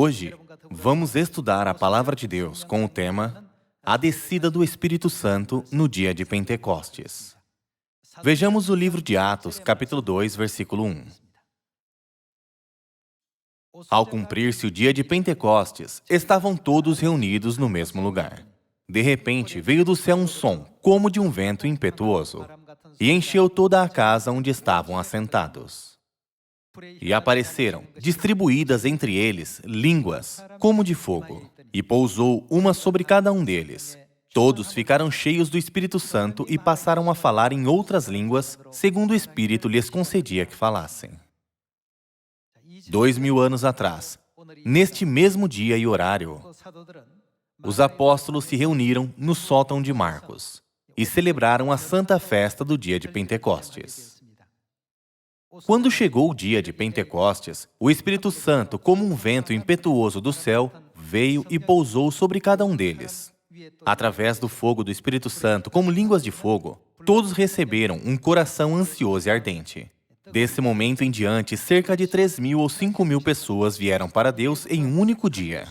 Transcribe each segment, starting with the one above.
Hoje, vamos estudar a Palavra de Deus com o tema A Descida do Espírito Santo no dia de Pentecostes. Vejamos o livro de Atos, capítulo 2, versículo 1. Ao cumprir-se o dia de Pentecostes, estavam todos reunidos no mesmo lugar. De repente, veio do céu um som, como de um vento impetuoso, e encheu toda a casa onde estavam assentados. E apareceram, distribuídas entre eles, línguas, como de fogo, e pousou uma sobre cada um deles. Todos ficaram cheios do Espírito Santo e passaram a falar em outras línguas, segundo o Espírito lhes concedia que falassem. 2000 anos atrás, neste mesmo dia e horário, os apóstolos se reuniram no sótão de Marcos e celebraram a santa festa do dia de Pentecostes. Quando chegou o dia de Pentecostes, o Espírito Santo, como um vento impetuoso do céu, veio e pousou sobre cada um deles. Através do fogo do Espírito Santo, como línguas de fogo, todos receberam um coração ansioso e ardente. Desse momento em diante, cerca de 3.000 ou 5.000 pessoas vieram para Deus em um único dia.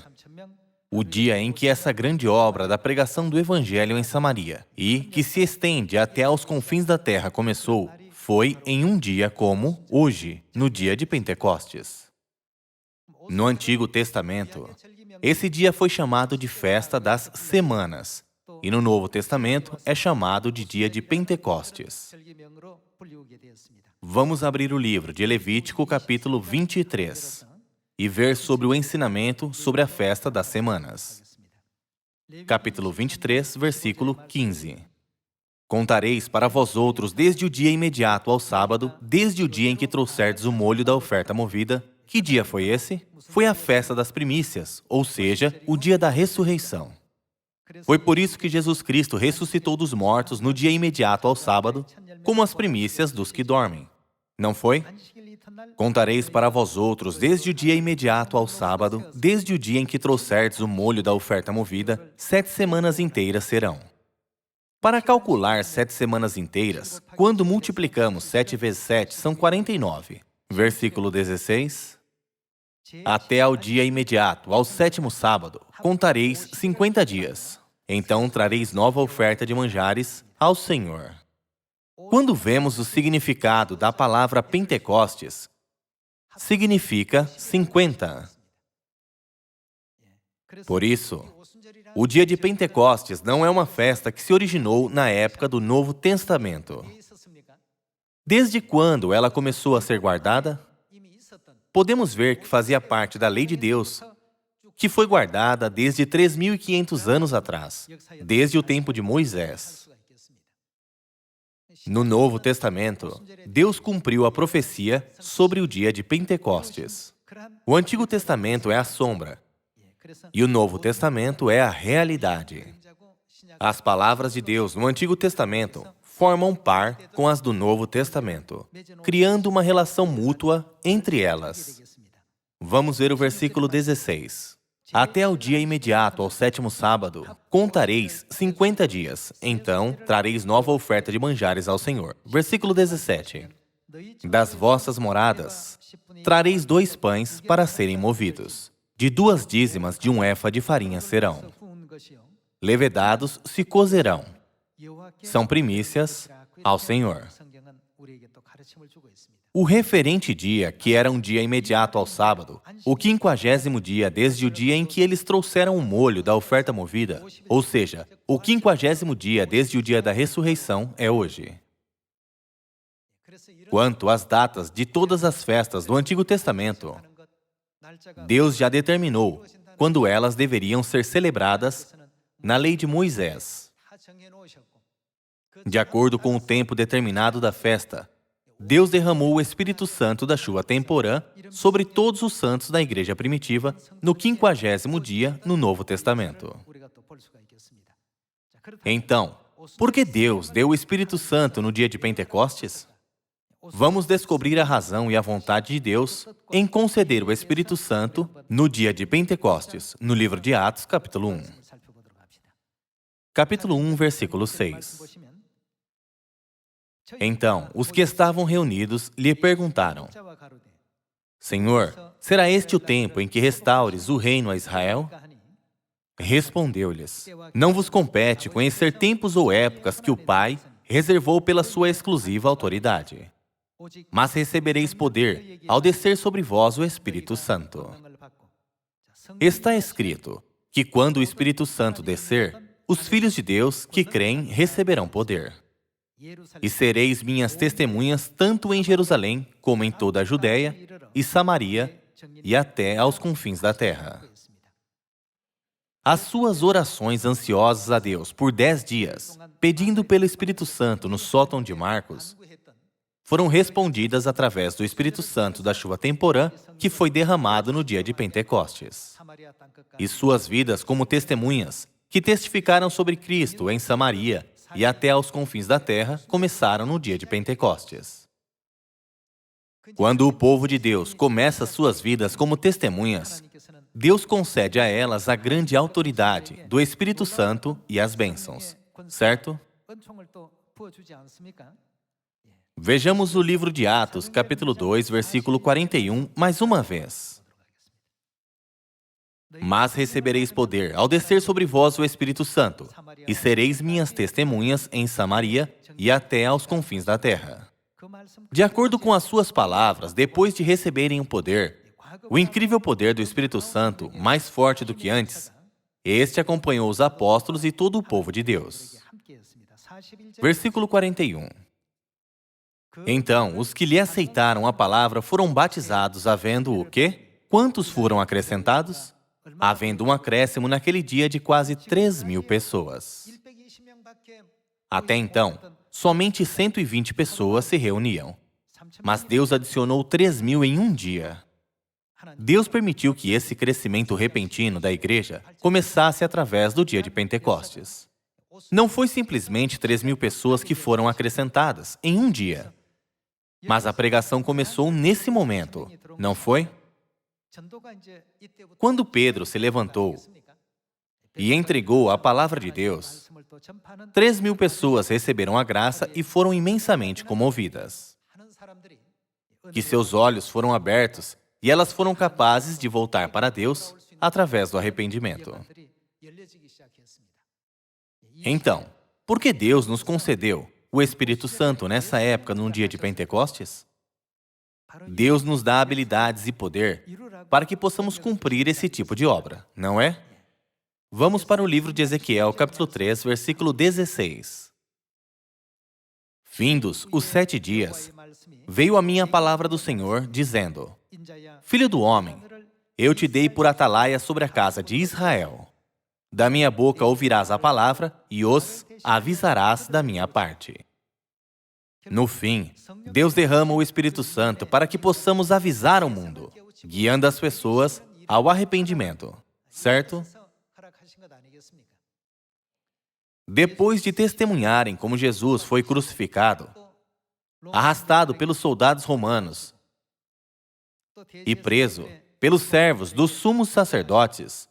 O dia em que essa grande obra da pregação do Evangelho em Samaria, e que se estende até aos confins da terra, começou, foi em um dia como hoje, no dia de Pentecostes. No Antigo Testamento, esse dia foi chamado de Festa das Semanas, e no Novo Testamento é chamado de Dia de Pentecostes. Vamos abrir o livro de Levítico, capítulo 23, e ver sobre o ensinamento sobre a Festa das Semanas. Capítulo 23, versículo 15. Contareis para vós outros desde o dia imediato ao sábado, desde o dia em que trouxerdes o molho da oferta movida. Que dia foi esse? Foi a festa das primícias, ou seja, o dia da ressurreição. Foi por isso que Jesus Cristo ressuscitou dos mortos no dia imediato ao sábado, como as primícias dos que dormem. Não foi? Contareis para vós outros desde o dia imediato ao sábado, desde o dia em que trouxerdes o molho da oferta movida, 7 semanas inteiras serão. Para calcular 7 semanas inteiras, quando multiplicamos 7 vezes 7, são 49. Versículo 16. Até ao dia imediato, ao 7º sábado, contareis 50 dias. Então trareis nova oferta de manjares ao Senhor. Quando vemos o significado da palavra Pentecostes, significa 50. Por isso, o dia de Pentecostes não é uma festa que se originou na época do Novo Testamento. Desde quando ela começou a ser guardada? Podemos ver que fazia parte da lei de Deus, que foi guardada desde 3.500 anos atrás, desde o tempo de Moisés. No Novo Testamento, Deus cumpriu a profecia sobre o dia de Pentecostes. O Antigo Testamento é a sombra, e o Novo Testamento é a realidade. As palavras de Deus no Antigo Testamento formam par com as do Novo Testamento, criando uma relação mútua entre elas. Vamos ver o versículo 16. Até ao dia imediato, ao 7º sábado, contareis 50 dias. Então, trareis nova oferta de manjares ao Senhor. Versículo 17. Das vossas moradas, trareis 2 pães para serem movidos. De 2 dízimas de 1 éfa de farinha serão. Levedados se cozerão. São primícias ao Senhor. O referente dia, que era um dia imediato ao sábado, o 50º dia desde o dia em que eles trouxeram o molho da oferta movida, ou seja, o 50º dia desde o dia da ressurreição é hoje. Quanto às datas de todas as festas do Antigo Testamento, Deus já determinou quando elas deveriam ser celebradas na lei de Moisés. De acordo com o tempo determinado da festa, Deus derramou o Espírito Santo da chuva temporã sobre todos os santos da igreja primitiva no 50º dia no Novo Testamento. Então, por que Deus deu o Espírito Santo no dia de Pentecostes? Vamos descobrir a razão e a vontade de Deus em conceder o Espírito Santo no dia de Pentecostes, no livro de Atos, capítulo 1. Capítulo 1, versículo 6. Então, os que estavam reunidos lhe perguntaram: Senhor, será este o tempo em que restaures o reino a Israel? Respondeu-lhes: Não vos compete conhecer tempos ou épocas que o Pai reservou pela sua exclusiva autoridade. Mas recebereis poder ao descer sobre vós o Espírito Santo. Está escrito que quando o Espírito Santo descer, os filhos de Deus que creem receberão poder. E sereis minhas testemunhas tanto em Jerusalém como em toda a Judéia e Samaria e até aos confins da terra. As suas orações ansiosas a Deus por 10 dias, pedindo pelo Espírito Santo no sótão de Marcos, foram respondidas através do Espírito Santo da chuva temporã que foi derramado no dia de Pentecostes. E suas vidas como testemunhas, que testificaram sobre Cristo em Samaria e até aos confins da terra, começaram no dia de Pentecostes. Quando o povo de Deus começa suas vidas como testemunhas, Deus concede a elas a grande autoridade do Espírito Santo e as bênçãos, certo? Vejamos o livro de Atos, capítulo 2, versículo 41, mais uma vez. Mas recebereis poder ao descer sobre vós o Espírito Santo, e sereis minhas testemunhas em Samaria e até aos confins da terra. De acordo com as suas palavras, depois de receberem o poder, o incrível poder do Espírito Santo, mais forte do que antes, este acompanhou os apóstolos e todo o povo de Deus. Versículo 41. Então, os que lhe aceitaram a palavra foram batizados, havendo o quê? Quantos foram acrescentados? Havendo um acréscimo naquele dia de quase 3.000 pessoas. Até então, somente 120 pessoas se reuniam. Mas Deus adicionou 3.000 em um dia. Deus permitiu que esse crescimento repentino da igreja começasse através do dia de Pentecostes. Não foi simplesmente 3.000 pessoas que foram acrescentadas em um dia. Mas a pregação começou nesse momento, não foi? Quando Pedro se levantou e entregou a palavra de Deus, 3.000 pessoas receberam a graça e foram imensamente comovidas. Que seus olhos foram abertos e elas foram capazes de voltar para Deus através do arrependimento. Então, por que Deus nos concedeu o Espírito Santo nessa época, no dia de Pentecostes? Deus nos dá habilidades e poder para que possamos cumprir esse tipo de obra, não é? Vamos para o livro de Ezequiel, capítulo 3, versículo 16. Findos os 7 dias, veio a mim a palavra do Senhor, dizendo: Filho do homem, eu te dei por atalaia sobre a casa de Israel. Da minha boca ouvirás a palavra e os avisarás da minha parte. No fim, Deus derrama o Espírito Santo para que possamos avisar o mundo, guiando as pessoas ao arrependimento, certo? Depois de testemunharem como Jesus foi crucificado, arrastado pelos soldados romanos e preso pelos servos dos sumos sacerdotes,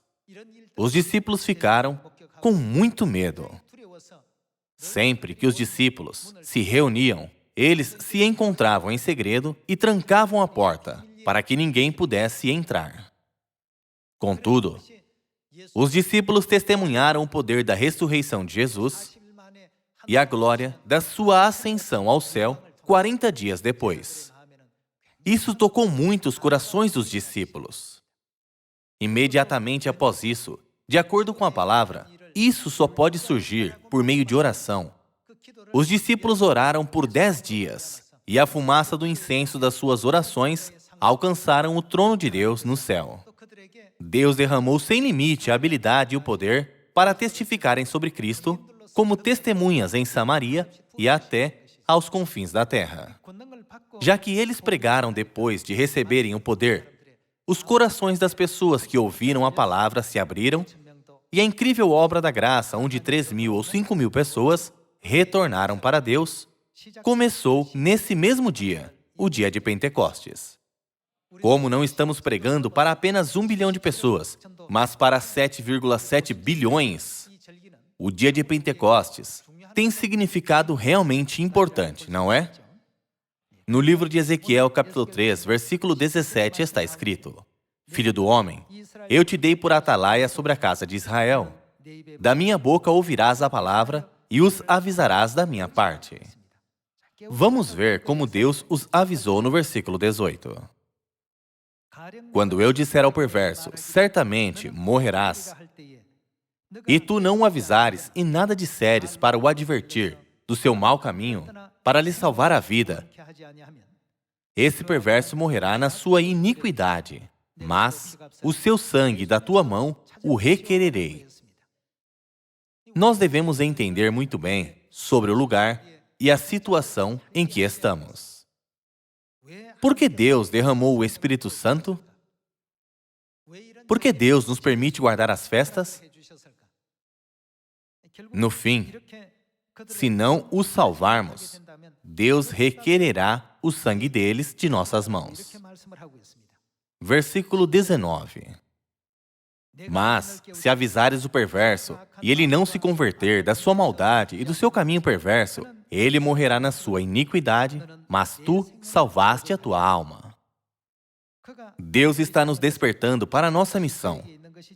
os discípulos ficaram com muito medo. Sempre que os discípulos se reuniam, eles se encontravam em segredo e trancavam a porta para que ninguém pudesse entrar. Contudo, os discípulos testemunharam o poder da ressurreição de Jesus e a glória da sua ascensão ao céu 40 dias depois. Isso tocou muito os corações dos discípulos. Imediatamente após isso, de acordo com a palavra, isso só pode surgir por meio de oração. Os discípulos oraram por 10 dias, e a fumaça do incenso das suas orações alcançaram o trono de Deus no céu. Deus derramou sem limite a habilidade e o poder para testificarem sobre Cristo como testemunhas em Samaria e até aos confins da terra. Já que eles pregaram depois de receberem o poder, os corações das pessoas que ouviram a palavra se abriram e a incrível obra da graça, onde 3.000 ou 5.000 pessoas retornaram para Deus, começou nesse mesmo dia, o dia de Pentecostes. Como não estamos pregando para apenas 1 bilhão de pessoas, mas para 7,7 bilhões, o dia de Pentecostes tem significado realmente importante, não é? No livro de Ezequiel, capítulo 3, versículo 17, está escrito: Filho do homem, eu te dei por atalaia sobre a casa de Israel. Da minha boca ouvirás a palavra e os avisarás da minha parte. Vamos ver como Deus os avisou no versículo 18. Quando eu disser ao perverso, certamente morrerás, e tu não o avisares e nada disseres para o advertir do seu mau caminho, para lhe salvar a vida, esse perverso morrerá na sua iniquidade, mas o seu sangue da tua mão o requererei. Nós devemos entender muito bem sobre o lugar e a situação em que estamos. Por que Deus derramou o Espírito Santo? Por que Deus nos permite guardar as festas? No fim, se não os salvarmos, Deus requererá o sangue deles de nossas mãos. Versículo 19. Mas, se avisares o perverso, e ele não se converter da sua maldade e do seu caminho perverso, ele morrerá na sua iniquidade, mas tu salvaste a tua alma. Deus está nos despertando para a nossa missão,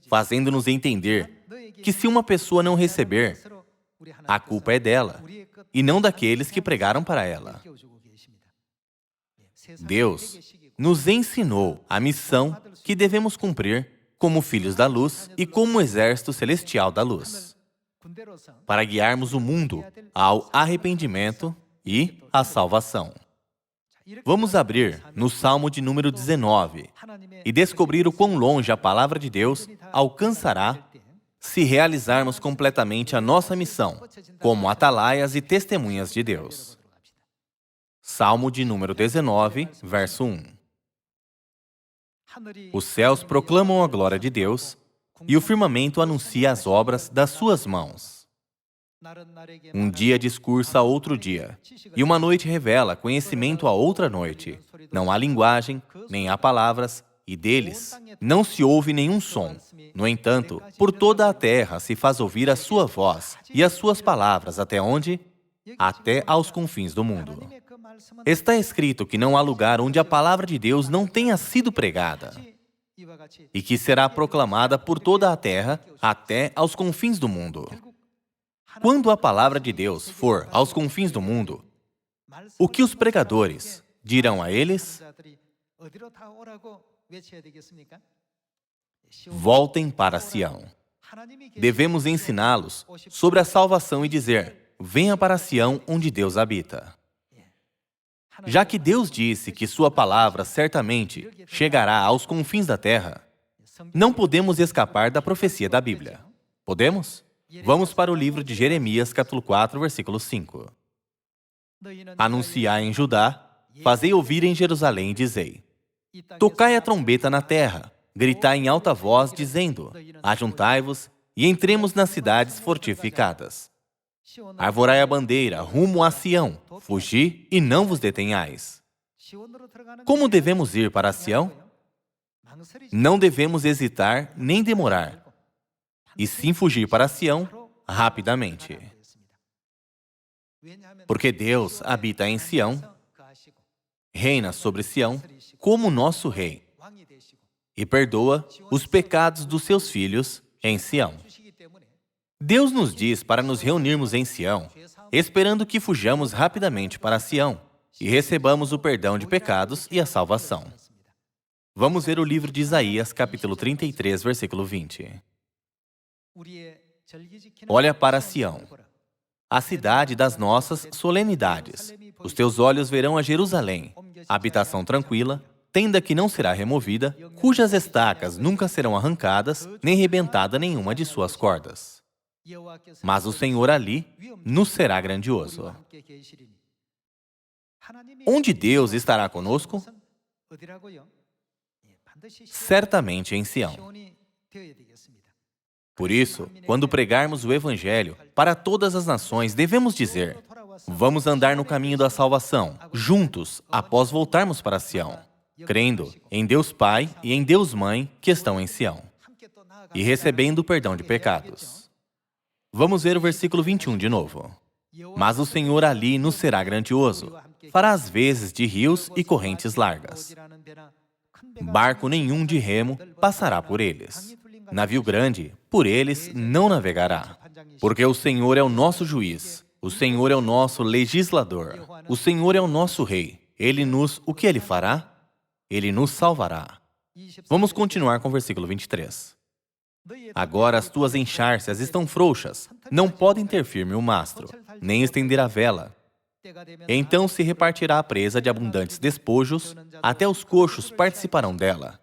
fazendo-nos entender que se uma pessoa não receber, a culpa é dela, e não daqueles que pregaram para ela. Deus nos ensinou a missão que devemos cumprir como filhos da luz e como exército celestial da luz, para guiarmos o mundo ao arrependimento e à salvação. Vamos abrir no Salmo de número 19 e descobrir o quão longe a palavra de Deus alcançará se realizarmos completamente a nossa missão como atalaias e testemunhas de Deus. Salmo de número 19, verso 1. Os céus proclamam a glória de Deus e o firmamento anuncia as obras das suas mãos. Um dia discursa a outro dia, e uma noite revela conhecimento a outra noite. Não há linguagem, nem há palavras, e deles não se ouve nenhum som. No entanto, por toda a terra se faz ouvir a sua voz e as suas palavras até onde? Até aos confins do mundo. Está escrito que não há lugar onde a palavra de Deus não tenha sido pregada, e que será proclamada por toda a terra até aos confins do mundo. Quando a palavra de Deus for aos confins do mundo, o que os pregadores dirão a eles? Voltem para Sião. Devemos ensiná-los sobre a salvação e dizer: venha para Sião, onde Deus habita. Já que Deus disse que sua palavra certamente chegará aos confins da terra, não podemos escapar da profecia da Bíblia. Podemos? Vamos para o livro de Jeremias, capítulo 4, versículo 5. Anunciai em Judá, fazei ouvir em Jerusalém e dizei: tocai a trombeta na terra, gritai em alta voz, dizendo: ajuntai-vos e entremos nas cidades fortificadas. Arvorai a bandeira rumo a Sião, fugi e não vos detenhais. Como devemos ir para Sião? Não devemos hesitar nem demorar, e sim fugir para Sião rapidamente. Porque Deus habita em Sião, reina sobre Sião como nosso rei, e perdoa os pecados dos seus filhos em Sião. Deus nos diz para nos reunirmos em Sião, esperando que fujamos rapidamente para Sião e recebamos o perdão de pecados e a salvação. Vamos ver o livro de Isaías, capítulo 33, versículo 20. Olha para Sião, a cidade das nossas solenidades. Os teus olhos verão a Jerusalém, habitação tranquila, tenda que não será removida, cujas estacas nunca serão arrancadas, nem rebentada nenhuma de suas cordas. Mas o Senhor ali nos será grandioso. Onde Deus estará conosco? Certamente em Sião. Por isso, quando pregarmos o Evangelho para todas as nações, devemos dizer: vamos andar no caminho da salvação, juntos, após voltarmos para Sião, crendo em Deus Pai e em Deus Mãe que estão em Sião, e recebendo o perdão de pecados. Vamos ver o versículo 21 de novo. Mas o Senhor ali nos será grandioso. fará as vezes de rios e correntes largas. Barco nenhum de remo passará por eles. Navio grande, por eles, não navegará. Porque o Senhor é o nosso juiz, o Senhor é o nosso legislador, o Senhor é o nosso rei. O que Ele fará? Ele nos salvará. Vamos continuar com o versículo 23. Agora as tuas enxárcias estão frouxas, não podem ter firme o mastro, nem estender a vela. Então se repartirá a presa de abundantes despojos, até os coxos participarão dela.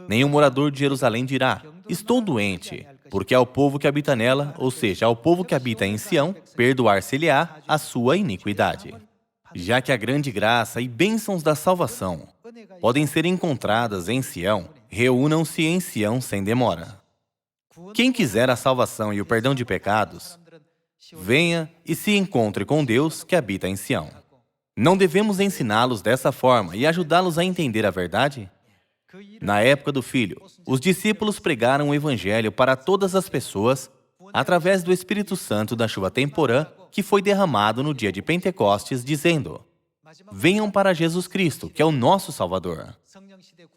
Nenhum morador de Jerusalém dirá, estou doente, porque ao povo que habita nela, ou seja, ao povo que habita em Sião, perdoar-se-lhe-á a sua iniquidade. Já que a grande graça e bênçãos da salvação podem ser encontradas em Sião, reúnam-se em Sião sem demora. Quem quiser a salvação e o perdão de pecados, venha e se encontre com Deus que habita em Sião. Não devemos ensiná-los dessa forma e ajudá-los a entender a verdade? Na época do Filho, os discípulos pregaram o Evangelho para todas as pessoas através do Espírito Santo da chuva temporã que foi derramado no dia de Pentecostes, dizendo, venham para Jesus Cristo, que é o nosso Salvador.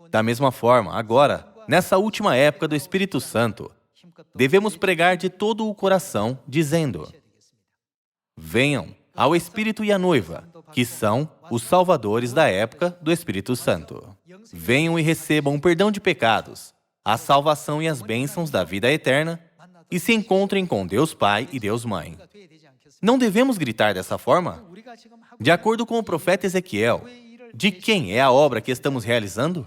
Da mesma forma, agora, nessa última época do Espírito Santo, devemos pregar de todo o coração, dizendo, venham ao Espírito e à noiva, que são os salvadores da época do Espírito Santo. Venham e recebam o perdão de pecados, a salvação e as bênçãos da vida eterna, e se encontrem com Deus Pai e Deus Mãe. Não devemos gritar dessa forma? De acordo com o profeta Ezequiel, de quem é a obra que estamos realizando?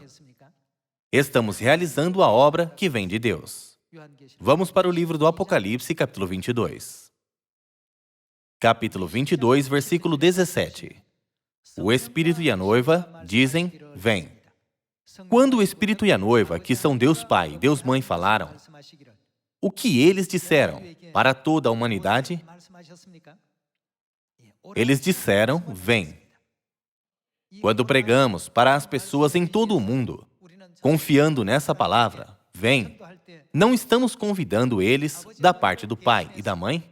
Estamos realizando a obra que vem de Deus. Vamos para o livro do Apocalipse, capítulo 22. Capítulo 22, versículo 17. O Espírito e a noiva dizem, vem. Quando o Espírito e a noiva, que são Deus Pai e Deus Mãe, falaram, o que eles disseram para toda a humanidade? Eles disseram, vem. Quando pregamos para as pessoas em todo o mundo, confiando nessa palavra, vem, não estamos convidando eles da parte do pai e da mãe?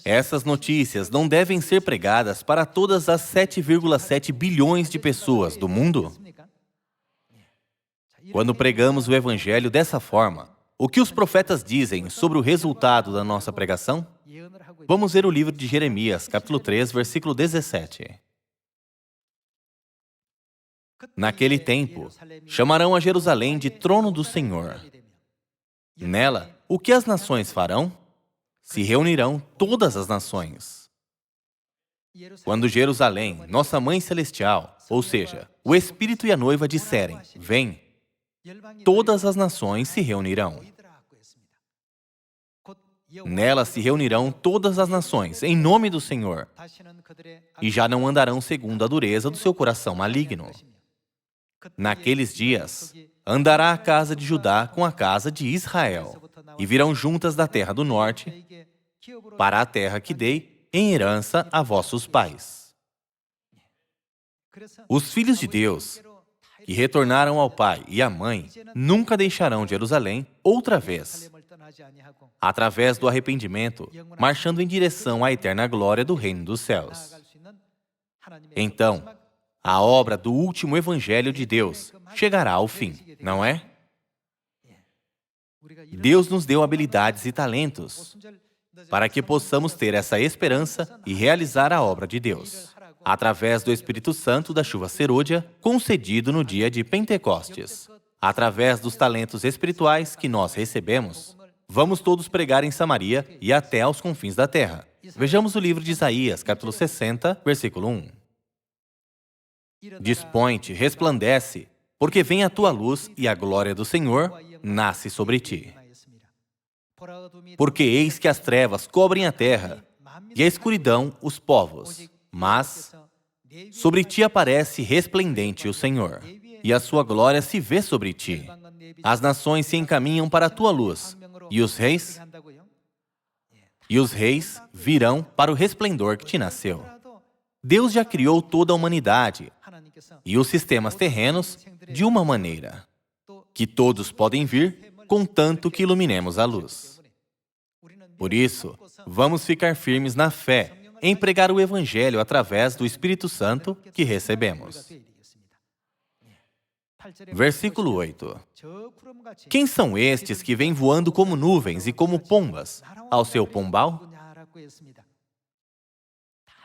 Essas notícias não devem ser pregadas para todas as 7,7 bilhões de pessoas do mundo? Quando pregamos o Evangelho dessa forma, o que os profetas dizem sobre o resultado da nossa pregação? Vamos ver o livro de Jeremias, capítulo 3, versículo 17. Naquele tempo, chamarão a Jerusalém de trono do Senhor. Nela, o que as nações farão? Se reunirão todas as nações. Quando Jerusalém, nossa Mãe Celestial, ou seja, o Espírito e a noiva disserem, vem, todas as nações se reunirão. Nela se reunirão todas as nações, em nome do Senhor, e já não andarão segundo a dureza do seu coração maligno. Naqueles dias, andará a casa de Judá com a casa de Israel, e virão juntas da terra do norte, para a terra que dei em herança a vossos pais. Os filhos de Deus, que retornaram ao pai e à mãe, nunca deixarão Jerusalém outra vez, através do arrependimento, marchando em direção à eterna glória do reino dos céus. Então, a obra do último Evangelho de Deus chegará ao fim, não é? Deus nos deu habilidades e talentos para que possamos ter essa esperança e realizar a obra de Deus, através do Espírito Santo da chuva serôdia, concedido no dia de Pentecostes. Através dos talentos espirituais que nós recebemos, vamos todos pregar em Samaria e até aos confins da terra. Vejamos o livro de Isaías, capítulo 60, versículo 1. Dispõe-te, resplandece, porque vem a tua luz e a glória do Senhor nasce sobre ti. Porque eis que as trevas cobrem a terra e a escuridão os povos, mas sobre ti aparece resplendente o Senhor, e a sua glória se vê sobre ti. As nações se encaminham para a tua luz, e os reis virão para o resplendor que te nasceu. Deus já criou toda a humanidade e os sistemas terrenos de uma maneira que todos podem vir, contanto que iluminemos a luz. Por isso, vamos ficar firmes na fé, em pregar o Evangelho através do Espírito Santo que recebemos. Versículo 8. Quem são estes que vêm voando como nuvens e como pombas ao seu pombal?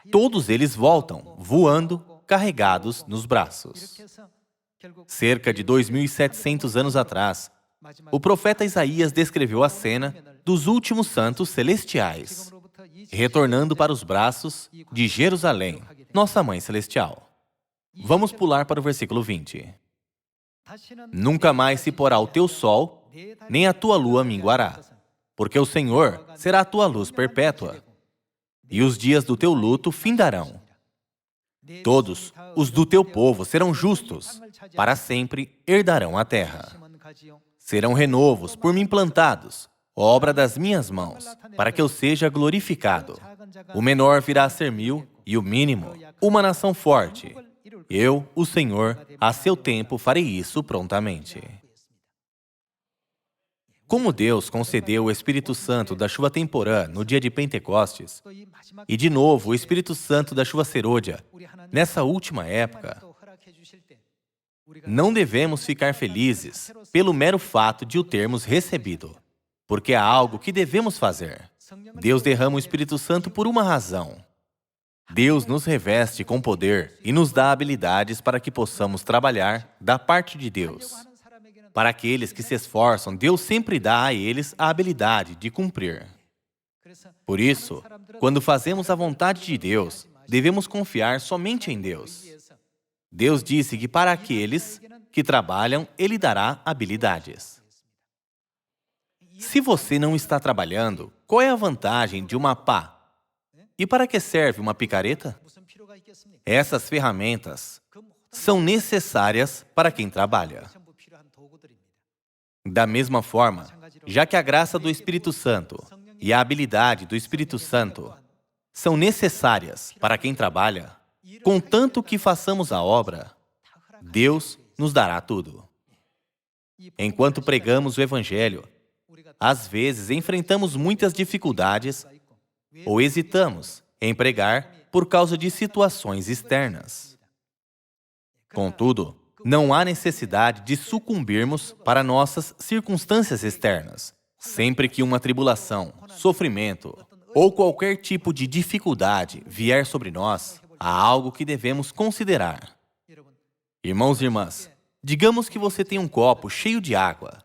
Todos eles voltam, voando, carregados nos braços. Cerca de 2.700 anos atrás, o profeta Isaías descreveu a cena dos últimos santos celestiais, retornando para os braços de Jerusalém, nossa Mãe Celestial. Vamos pular para o versículo 20. Nunca mais se porá o teu sol, nem a tua lua minguará, porque o Senhor será a tua luz perpétua, e os dias do teu luto findarão. Todos os do teu povo serão justos, para sempre herdarão a terra. Serão renovos por mim plantados, obra das minhas mãos, para que eu seja glorificado. O menor virá a ser 1000, e o mínimo, uma nação forte. Eu, o Senhor, a seu tempo farei isso prontamente. Como Deus concedeu o Espírito Santo da chuva temporã no dia de Pentecostes, e de novo o Espírito Santo da chuva serôdia nessa última época, não devemos ficar felizes pelo mero fato de o termos recebido, porque há algo que devemos fazer. Deus derrama o Espírito Santo por uma razão. Deus nos reveste com poder e nos dá habilidades para que possamos trabalhar da parte de Deus. Para aqueles que se esforçam, Deus sempre dá a eles a habilidade de cumprir. Por isso, quando fazemos a vontade de Deus, devemos confiar somente em Deus. Deus disse que para aqueles que trabalham, Ele dará habilidades. Se você não está trabalhando, qual é a vantagem de uma pá? E para que serve uma picareta? Essas ferramentas são necessárias para quem trabalha. Da mesma forma, já que a graça do Espírito Santo e a habilidade do Espírito Santo são necessárias para quem trabalha, contanto que façamos a obra, Deus nos dará tudo. Enquanto pregamos o Evangelho, às vezes enfrentamos muitas dificuldades ou hesitamos em pregar por causa de situações externas. Contudo, não há necessidade de sucumbirmos para nossas circunstâncias externas. Sempre que uma tribulação, sofrimento ou qualquer tipo de dificuldade vier sobre nós, há algo que devemos considerar. Irmãos e irmãs, digamos que você tem um copo cheio de água.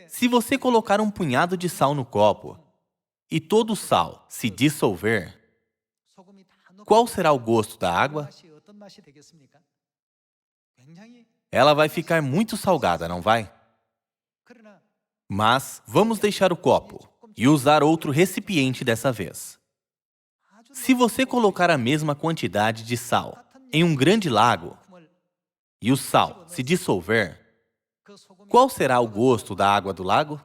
Se você colocar um punhado de sal no copo e todo o sal se dissolver, qual será o gosto da água? Ela vai ficar muito salgada, não vai? Mas vamos deixar o copo e usar outro recipiente dessa vez. Se você colocar a mesma quantidade de sal em um grande lago e o sal se dissolver, qual será o gosto da água do lago?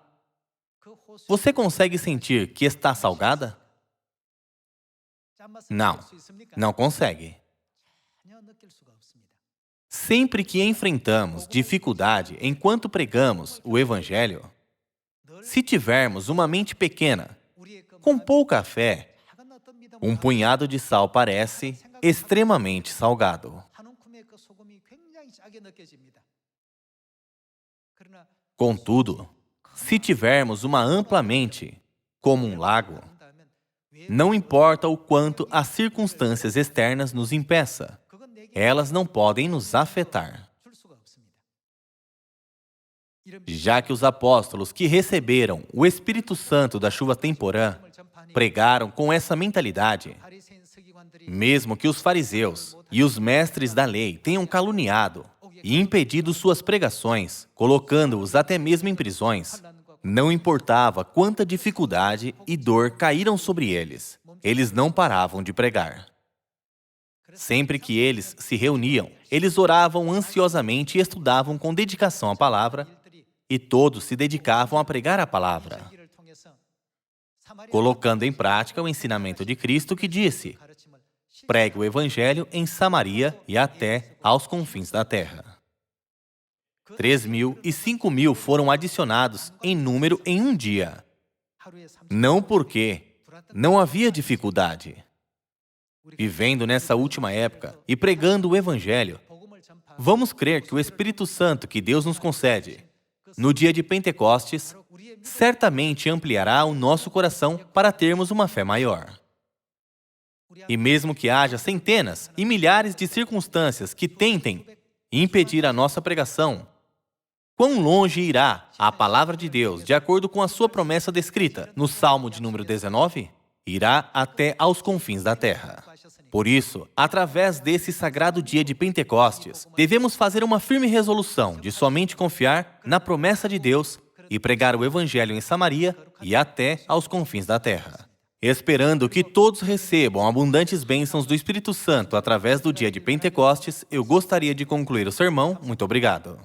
Você consegue sentir que está salgada? Não, não consegue. Sempre que enfrentamos dificuldade enquanto pregamos o Evangelho, se tivermos uma mente pequena, com pouca fé, um punhado de sal parece extremamente salgado. Contudo, se tivermos uma ampla mente, como um lago, não importa o quanto as circunstâncias externas nos impeçam, elas não podem nos afetar. Já que os apóstolos que receberam o Espírito Santo da chuva temporã pregaram com essa mentalidade, mesmo que os fariseus e os mestres da lei tenham caluniado e impedido suas pregações, colocando-os até mesmo em prisões, não importava quanta dificuldade e dor caíram sobre eles, eles não paravam de pregar. Sempre que eles se reuniam, eles oravam ansiosamente e estudavam com dedicação a palavra, e todos se dedicavam a pregar a palavra, colocando em prática o ensinamento de Cristo que disse: pregue o Evangelho em Samaria e até aos confins da terra. 3.000 e 5.000 foram adicionados em número em um dia. Não porque não havia dificuldade, Vivendo nessa última época e pregando o Evangelho, vamos crer que o Espírito Santo que Deus nos concede no dia de Pentecostes certamente ampliará o nosso coração para termos uma fé maior. E mesmo que haja centenas e milhares de circunstâncias que tentem impedir a nossa pregação, quão longe irá a palavra de Deus, de acordo com a sua promessa descrita no Salmo de número 19? Irá até aos confins da terra. Por isso, através desse sagrado dia de Pentecostes, devemos fazer uma firme resolução de somente confiar na promessa de Deus e pregar o Evangelho em Samaria e até aos confins da terra. Esperando que todos recebam abundantes bênçãos do Espírito Santo através do dia de Pentecostes, eu gostaria de concluir o sermão. Muito obrigado.